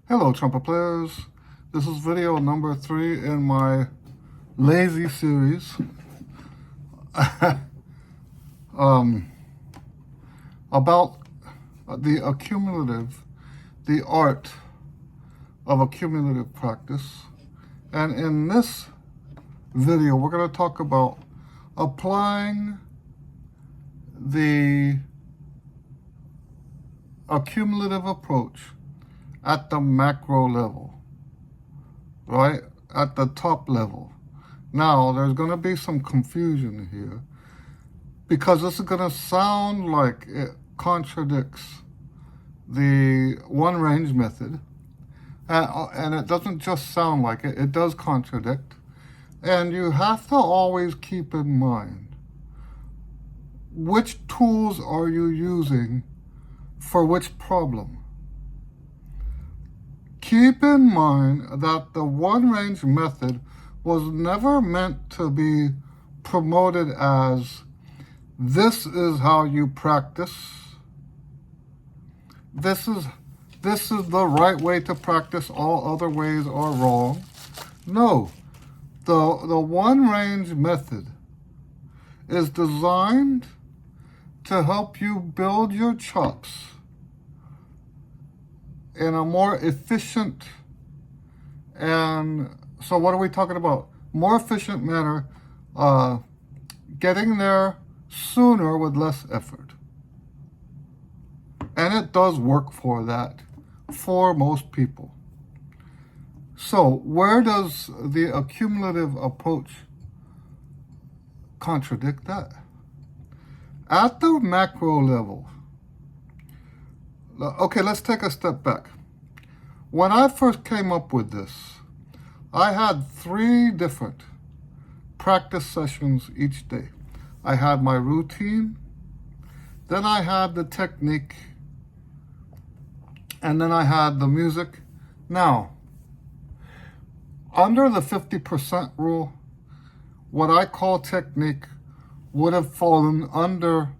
Hello, trumpet players. This is video number 3 in my lazy series about the art of accumulative practice. And in this video, we're going to talk about applying the accumulative approach at the macro level, right? At the top level. Now, there's going to be some confusion here because this is going to sound like it contradicts the one range method. And it doesn't just sound like it, it does contradict. And you have to always keep in mind, which tools are you using for which problem? Keep in mind that the one range method was never meant to be promoted as this is how you practice. This is the right way to practice, all other ways are wrong. No, the one range method is designed to help you build your chops in a more efficient, and so what are we talking about? More efficient manner, getting there sooner with less effort. And it does work for that, for most people. So where does the accumulative approach contradict that? At the macro level, okay, let's take a step back. When I first came up with this, I had 3 different practice sessions each day. I had my routine, then I had the technique, and then I had the music. Now, under the 50% rule, what I call technique would have fallen under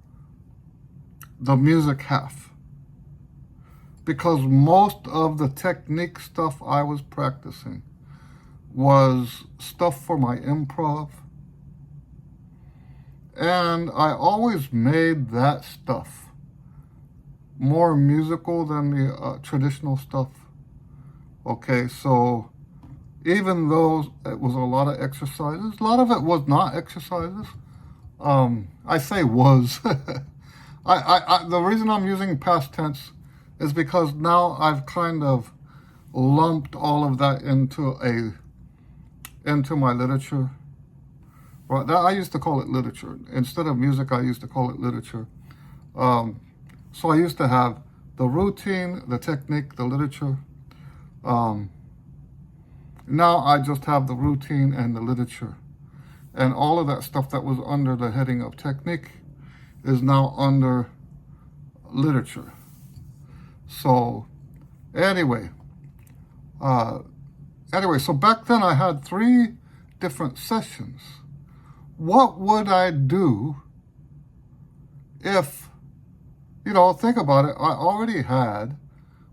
the music half, because most of the technique stuff I was practicing was stuff for my improv. And I always made that stuff more musical than the traditional stuff. Okay, so even though it was a lot of exercises, a lot of it was not exercises. I say was. The reason I'm using past tense is because now I've kind of lumped all of that into my literature. Right, that I used to call it literature. Instead of music, I used to call it literature. So I used to have the routine, the technique, the literature. Now I just have the routine and the literature. And all of that stuff that was under the heading of technique is now under literature. So anyway, so back then I had 3 different sessions. What would I do if, think about it, I already had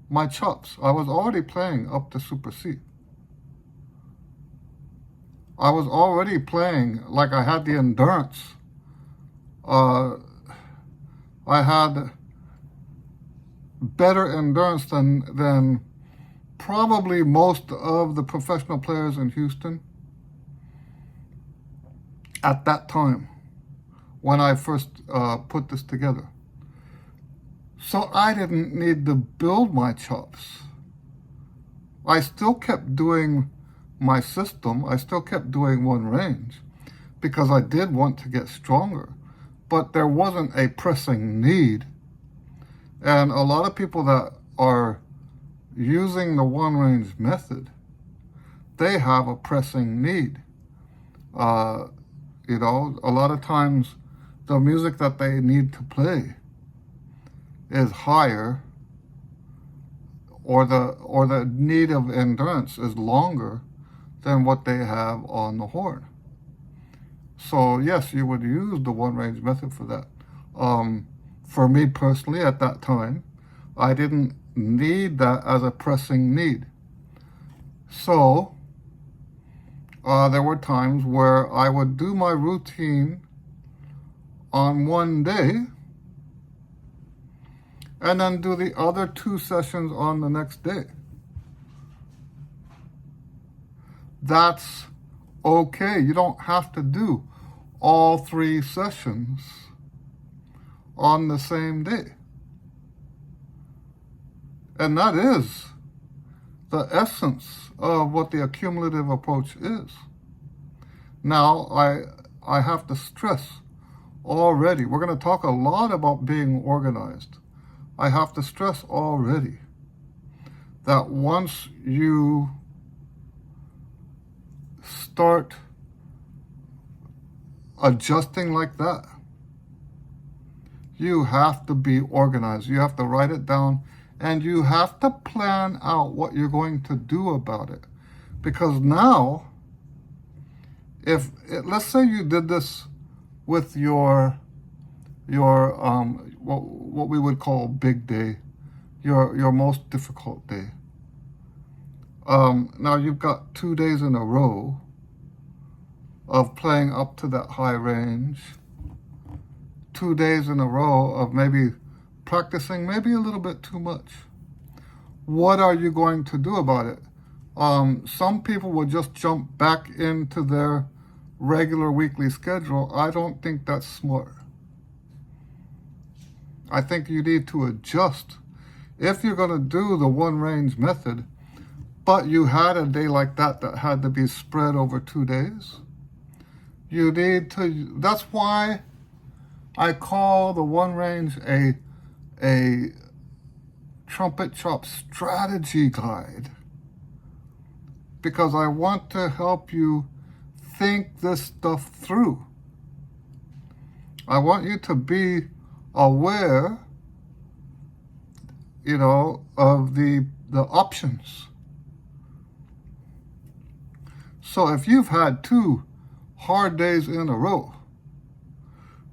my chops. I was already playing up to Super C. I was already playing, like I had the endurance. I had better endurance than probably most of the professional players in Houston at that time when I first put this together. So I didn't need to build my chops. I still kept doing my system. I still kept doing one range because I did want to get stronger, but there wasn't a pressing need. And a lot of people that are using the one range method, they have a pressing need. A lot of times the music that they need to play is higher, or the need of endurance is longer than what they have on the horn. So yes, you would use the one range method for that. For me personally, at that time, I didn't need that as a pressing need. So there were times where I would do my routine on one day and then do the other 2 sessions on the next day. That's okay. You don't have to do all 3 sessions on the same day. And that is the essence of what the accumulative approach is. Now, I have to stress already, we're going to talk a lot about being organized. I have to stress already that once you start adjusting like that, you have to be organized. You have to write it down, and you have to plan out what you're going to do about it. Because now, let's say you did this with your what we would call big day, your most difficult day. Now you've got 2 days in a row of playing up to that high range, 2 days in a row of maybe practicing maybe a little bit too much. What are you going to do about it? Some people will just jump back into their regular weekly schedule. I don't think that's smart. I think you need to adjust. If you're going to do the one range method, but you had a day like that had to be spread over 2 days, you need to, that's why I call the one range a trumpet chop strategy guide, because I want to help you think this stuff through. I want you to be aware, of the options. So if you've had 2 hard days in a row,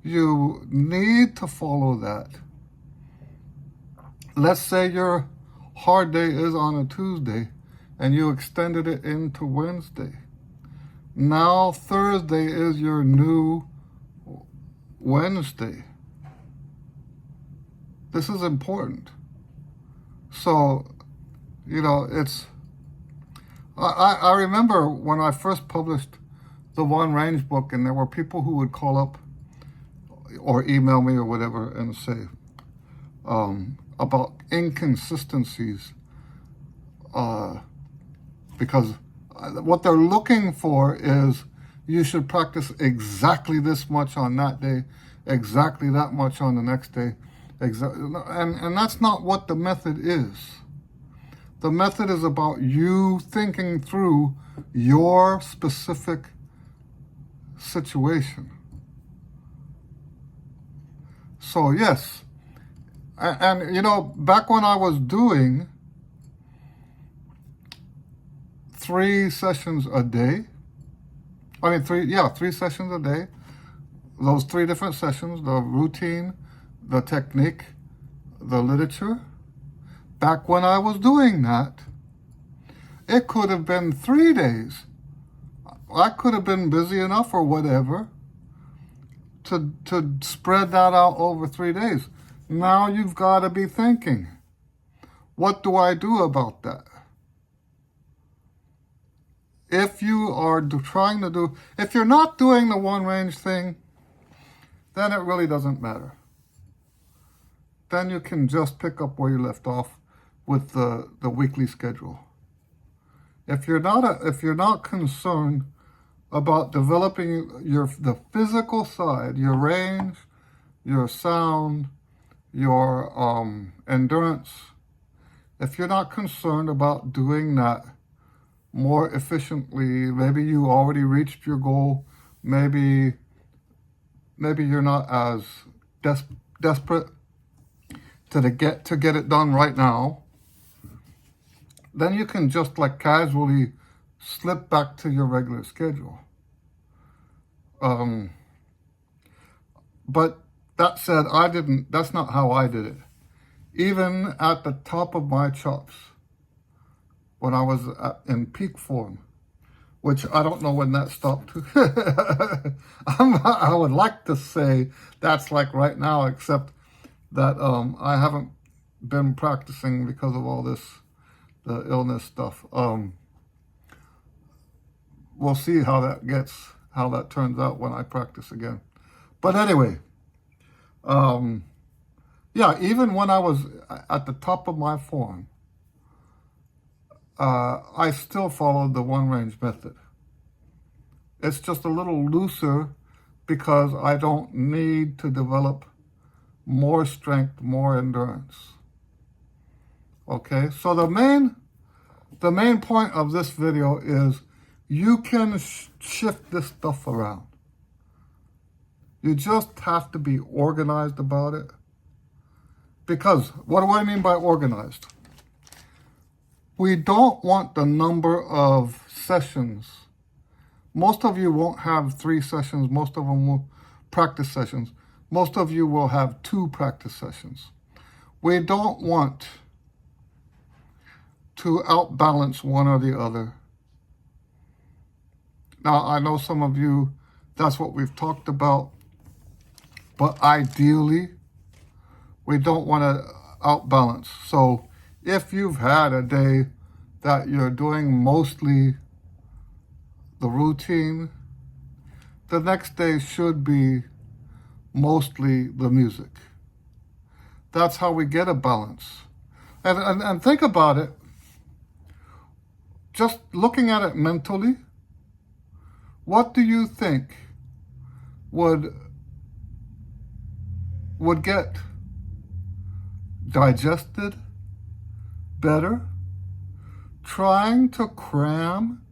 you need to follow that. Let's say your hard day is on a Tuesday and you extended it into Wednesday. Now Thursday is your new Wednesday. This is important. So, I remember when I first published the One Range book, and there were people who would call up or email me or whatever and say about inconsistencies, because what they're looking for is you should practice exactly this much on that day, exactly that much on the next day. And that's not what the method is. The method is about you thinking through your specific situation. So yes, and back when I was doing 3 sessions a day, 3 sessions a day, those 3 different sessions, the routine, the technique, the literature. Back when I was doing that, it could have been 3 days. I could have been busy enough or whatever to spread that out over 3 days. Now you've got to be thinking, what do I do about that? If you are if you're not doing the one range thing, then it really doesn't matter. Then you can just pick up where you left off with the weekly schedule. If you're not concerned about developing the physical side, your range, your sound, your endurance, if you're not concerned about doing that more efficiently, maybe you already reached your goal, maybe you're not as desperate to get it done right now, then you can just casually slip back to your regular schedule. But that said, that's not how I did it. even at the top of my chops, when I was in peak form, which I don't know when that stopped. I would like to say that's like right now, except that I haven't been practicing because of all this, the illness stuff. We'll see how that turns out when I practice again. But anyway, yeah, even when I was at the top of my form, I still followed the one range method. It's just a little looser because I don't need to develop more strength, more endurance. Okay, so the main point of this video is you can shift this stuff around. You just have to be organized about it. Because, what do I mean by organized? We don't want the number of sessions. Most of you won't have 3 sessions. Most of them will practice sessions. Most of you will have 2 practice sessions. We don't want to outbalance one or the other. Now, I know some of you, that's what we've talked about. But ideally, we don't want to outbalance. So if you've had a day that you're doing mostly the routine, the next day should be mostly the music. That's how we get a balance. And think about it, just looking at it mentally, what do you think would get digested better? Trying to cram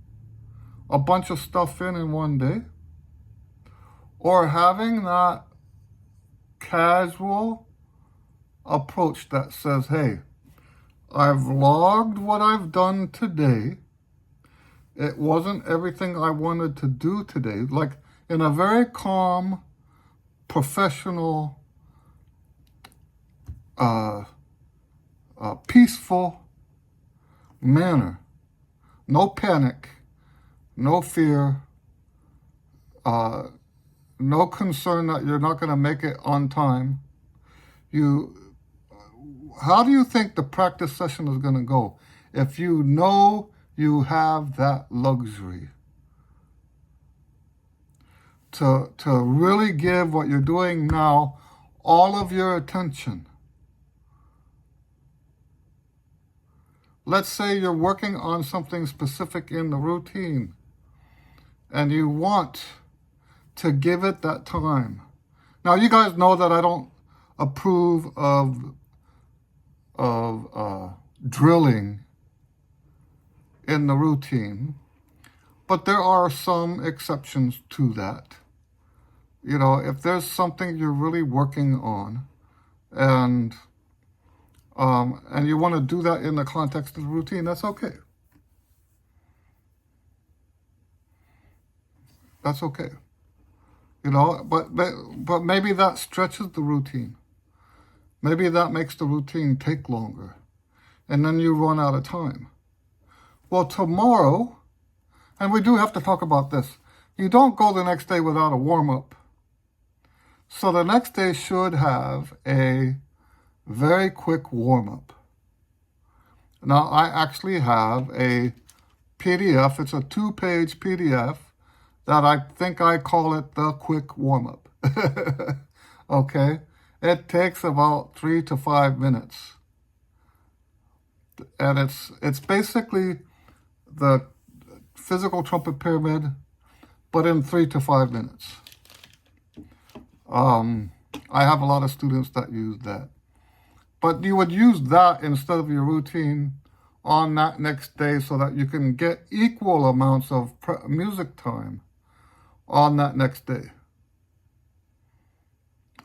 a bunch of stuff in one day, or having that casual approach that says, hey, I've logged what I've done today. It wasn't everything I wanted to do today. Like in a very calm, professional, peaceful manner. No panic, no fear, no concern that you're not going to make it on time. How do you think the practice session is going to go if you know you have that luxury to really give what you're doing now all of your attention? Let's say you're working on something specific in the routine and you want to give it that time. Now, you guys know that I don't approve of drilling in the routine, but there are some exceptions to that. You know, if there's something you're really working on and you want to do that in the context of the routine, that's okay. That's okay. You know, but maybe that stretches the routine. Maybe that makes the routine take longer. And then you run out of time. Well, tomorrow, and we do have to talk about this, you don't go the next day without a warm-up. So the next day should have a very quick warm-up. Now, I actually have a PDF. It's a 2-page PDF that I think I call it the quick warm-up. Okay? It takes about 3 to 5 minutes. And it's basically the physical trumpet pyramid, but in 3 to 5 minutes. I have a lot of students that use that. But you would use that instead of your routine on that next day so that you can get equal amounts of music time on that next day.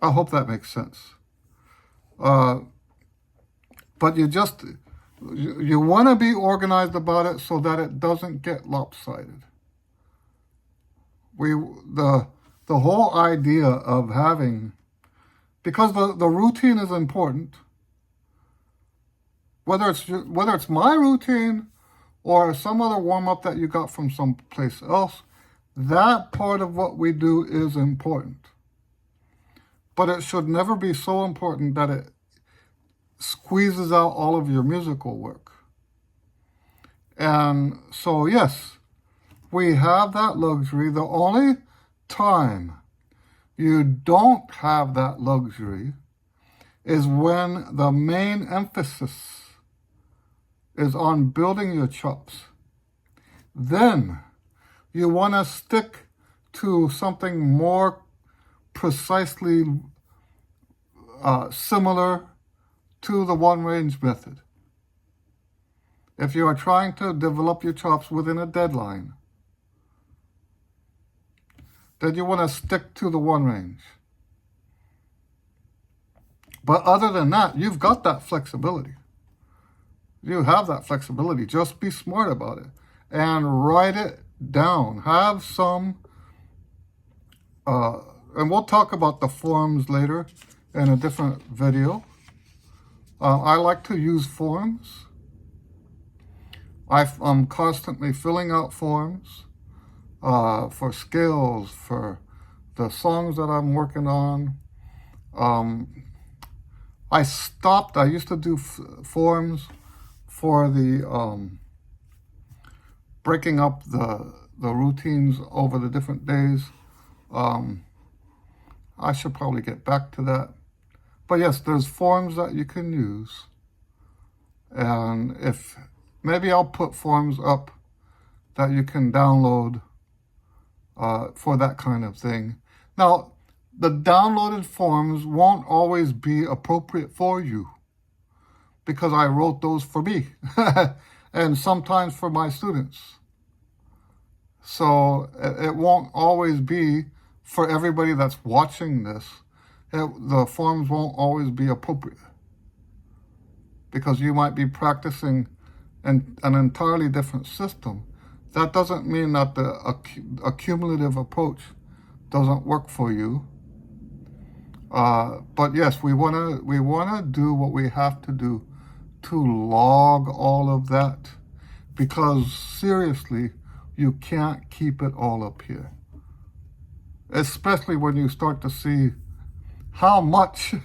I hope that makes sense. But you want to be organized about it so that it doesn't get lopsided. The whole idea of having, because the routine is important, whether it's my routine or some other warm-up that you got from someplace else, that part of what we do is important. But it should never be so important that it squeezes out all of your musical work. And so, yes, we have that luxury. The only time you don't have that luxury is when the main emphasis is on building your chops. Then you want to stick to something more precisely similar to the one-range method. If you are trying to develop your chops within a deadline, then you want to stick to the one-range. But other than that, you've got that flexibility. You have that flexibility. Just be smart about it and write it down. Have some, and we'll talk about the forms later in a different video. I like to use forms. I'm constantly filling out forms for scales, for the songs that I'm working on. I stopped. I used to do forms for the breaking up the routines over the different days. I should probably get back to that. But yes, there's forms that you can use. And if maybe I'll put forms up that you can download for that kind of thing. Now, the downloaded forms won't always be appropriate for you because I wrote those for me and sometimes for my students. So it won't always be for everybody that's watching this. The forms won't always be appropriate because you might be practicing an entirely different system. That doesn't mean that the accumulative approach doesn't work for you. But yes, we wanna do what we have to do to log all of that, because seriously, you can't keep it all up here. Especially when you start to see how much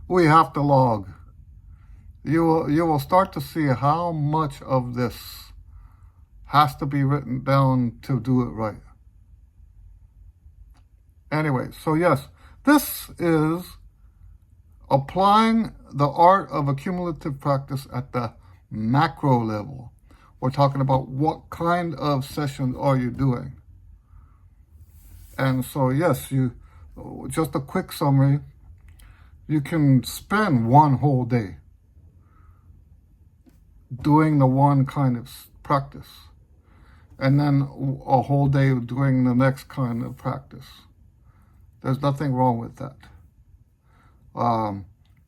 we have to log. You will start to see how much of this has to be written down to do it right. Anyway, so yes, this is applying the art of accumulative practice at the macro level. We're talking about what kind of sessions are you doing. And so yes, just a quick summary, you can spend one whole day doing the one kind of practice, and then a whole day doing the next kind of practice. There's nothing wrong with that.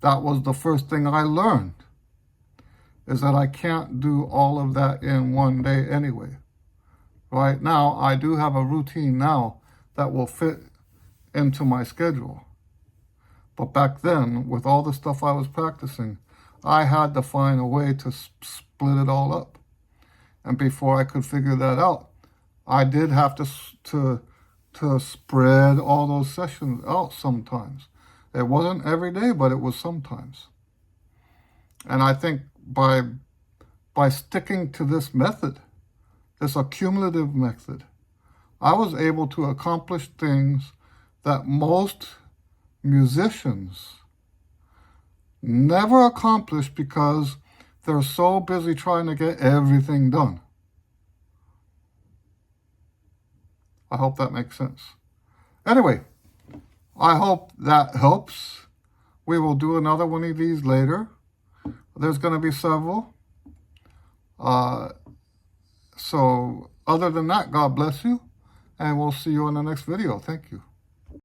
That was the first thing I learned, is that I can't do all of that in one day anyway. Right now, I do have a routine now that will fit into my schedule. But back then, with all the stuff I was practicing, I had to find a way to split it all up. And before I could figure that out, I did have to spread all those sessions out sometimes. It wasn't every day, but it was sometimes. And I think by sticking to this method, this accumulative method, I was able to accomplish things that most musicians never accomplish because they're so busy trying to get everything done. I hope that makes sense. Anyway, I hope that helps. We will do another one of these later. There's going to be several. So other than that, God bless you, and we'll see you in the next video. Thank you.